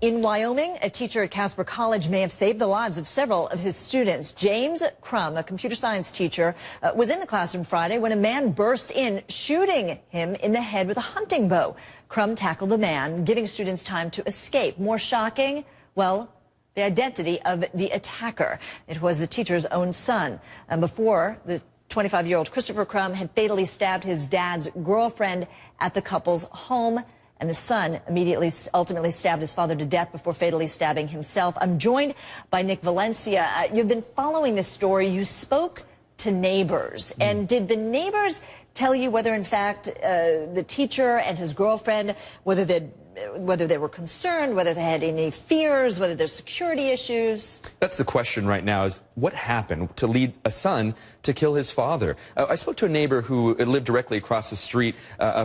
In Wyoming, a teacher at Casper College may have saved the lives of several of his students. James Crum, a computer science teacher, was in the classroom Friday when a man burst in, shooting him in the head with a hunting bow. Crum tackled the man, giving students time to escape. More shocking, well, the identity of the attacker. It was the teacher's own son. And before, the 25-year-old Christopher Crum had fatally stabbed his dad's girlfriend at the couple's home. And the son ultimately stabbed his father to death before fatally stabbing himself. I'm joined by Nick Valencia. You've been following this story. You spoke to neighbors. And did the neighbors tell you whether, in fact, the teacher and his girlfriend, whether they were concerned, whether they had any fears, whether there's security issues? That's the question right now, is what happened to lead a son to kill his father? I spoke to a neighbor who lived directly across the street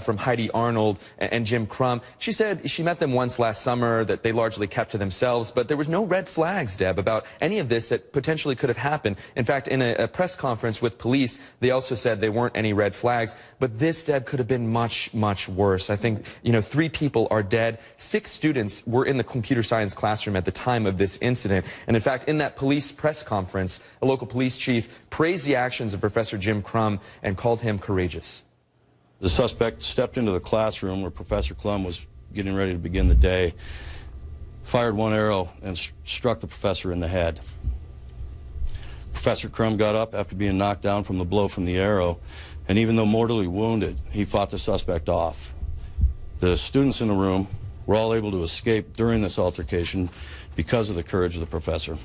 from Heidi Arnold and Jim Crum. She said she met them once last summer, that they largely kept to themselves, but there was no red flags, Deb, about any of this that potentially could have happened. In fact, in a press conference with police, they also said there weren't any red flags, but this, Deb, could have been much, much worse. I think, 3 people are dead. 6 students were in the computer science classroom at the time of this incident. And in fact, in that police press conference, a local police chief praised the actions of Professor Jim Crum and called him courageous. The suspect stepped into the classroom where Professor Crum was getting ready to begin the day, fired one arrow and struck the professor in the head. Professor Crum got up after being knocked down from the blow from the arrow, and even though mortally wounded, he fought the suspect off. The students in the room were all able to escape during this altercation because of the courage of the professor.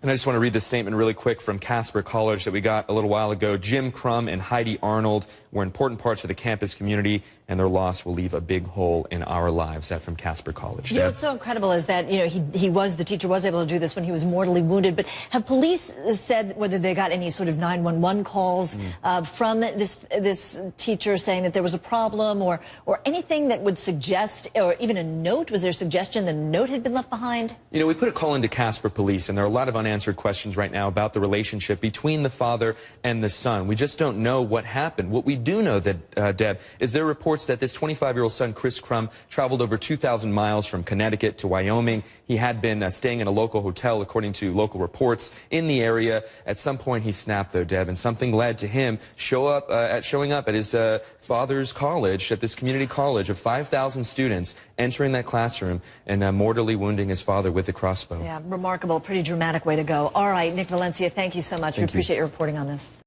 And I just want to read this statement really quick from Casper College that we got a little while ago. Jim Crum and Heidi Arnold were important parts of the campus community, and their loss will leave a big hole in our lives. That from Casper College. You know, what's so incredible is that, the teacher was able to do this when he was mortally wounded. But have police said whether they got any sort of 911 calls from this teacher saying that there was a problem or anything that would suggest, or even a note? Was there a suggestion the note had been left behind? We put a call into Casper Police, and there are a lot of unanswered questions right now about the relationship between the father and the son. We just don't know what happened. What we do know, that Deb, is there are reports that this 25-year-old son, Chris Crum, traveled over 2,000 miles from Connecticut to Wyoming. He had been staying in a local hotel, according to local reports, in the area. At some point, he snapped, though, Deb, and something led to him showing up at his father's college, at this community college of 5,000 students, entering that classroom and mortally wounding his father with a crossbow. Yeah, remarkable, pretty dramatic way to go. All right, Nick Valencia, thank you so much. We appreciate your reporting on this.